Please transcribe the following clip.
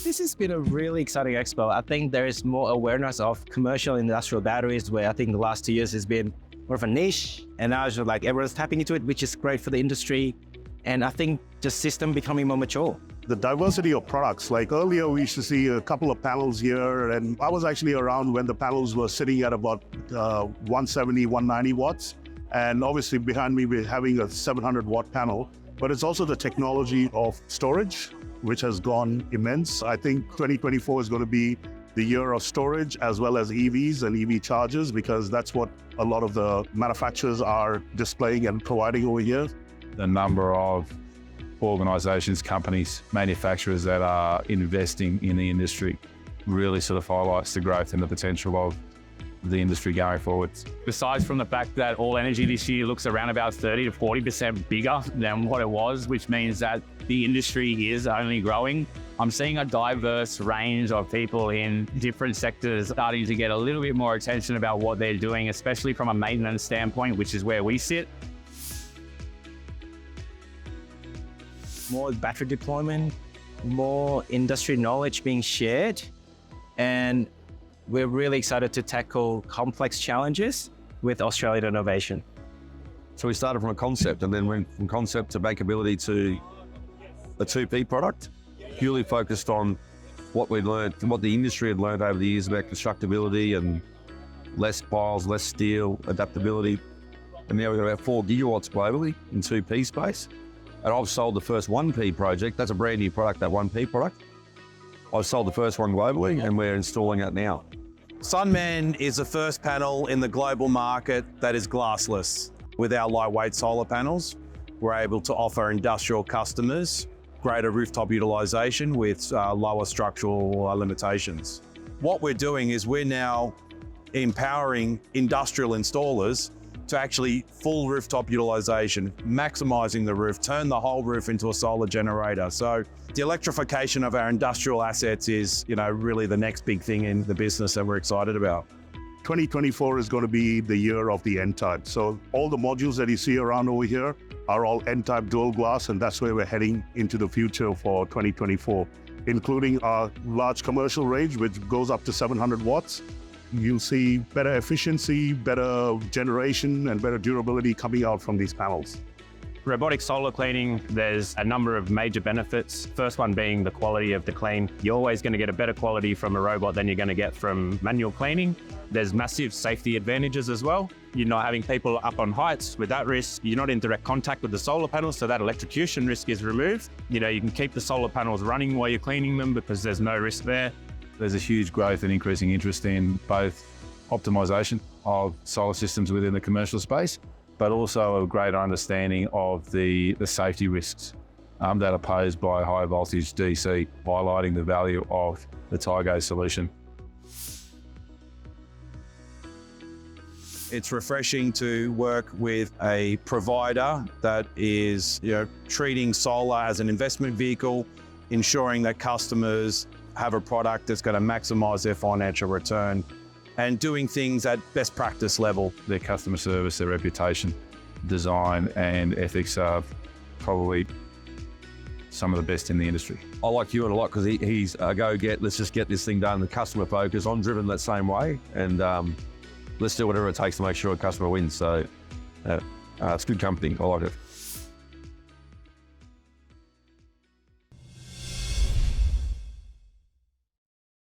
This has been a really exciting expo. I think there is more awareness of commercial industrial batteries, where I think the last 2 years has been more of a niche, and now it's just like everyone's tapping into it, which is great for the industry. And I think the system becoming more mature. The diversity of products, like earlier we used to see a couple of panels here, and I was actually around when the panels were sitting at about 170, 190 watts. And obviously behind me we're having a 700 watt panel, but it's also the technology of storage, which has gone immense. I think 2024 is going to be the year of storage as well as EVs and EV chargers, because that's what a lot of the manufacturers are displaying and providing over here. The number of organisations, companies, manufacturers that are investing in the industry really sort of highlights the growth and the potential of the industry going forwards. Besides from the fact that all energy this year looks around about 30 to 40% bigger than what it was, which means that the industry is only growing. I'm seeing a diverse range of people in different sectors starting to get a little bit more attention about what they're doing, especially from a maintenance standpoint, which is where we sit. More battery deployment, more industry knowledge being shared, and we're really excited to tackle complex challenges with Australian innovation. So we started from a concept and then went from concept to bankability to a 2P product, purely focused on what we'd learned, what the industry had learned over the years about constructability and less piles, less steel, adaptability. And now we've got about 4 gigawatts globally in 2P space. And I've sold the first 1P project. That's a brand new product, that 1P product. I've sold the first one globally and we're installing it now. Sunman is the first panel in the global market that is glassless. With our lightweight solar panels, we're able to offer industrial customers greater rooftop utilisation with lower structural limitations. What we're doing is we're now empowering industrial installers to actually full rooftop utilisation, maximising the roof, turn the whole roof into a solar generator. So the electrification of our industrial assets is, really the next big thing in the business that we're excited about. 2024 is going to be the year of the N-type. So all the modules that you see around over here are all N-type dual glass, and that's where we're heading into the future for 2024, including our large commercial range, which goes up to 700 watts. You'll see better efficiency, better generation, and better durability coming out from these panels. Robotic solar cleaning, there's a number of major benefits. First one being the quality of the clean. You're always going to get a better quality from a robot than you're going to get from manual cleaning. There's massive safety advantages as well. You're not having people up on heights with that risk. You're not in direct contact with the solar panels, so that electrocution risk is removed. You can keep the solar panels running while you're cleaning them because there's no risk there. There's a huge growth and increasing interest in both optimisation of solar systems within the commercial space, but also a greater understanding of the safety risks that are posed by high voltage DC, highlighting the value of the Tigo solution. It's refreshing to work with a provider that is, treating solar as an investment vehicle, ensuring that customers have a product that's going to maximise their financial return, and doing things at best practice level. Their customer service, their reputation, design and ethics are probably some of the best in the industry. I like Ewan a lot because he's a go-get, let's just get this thing done, the customer focus. I'm driven that same way, and let's do whatever it takes to make sure a customer wins. So it's good company, I like it.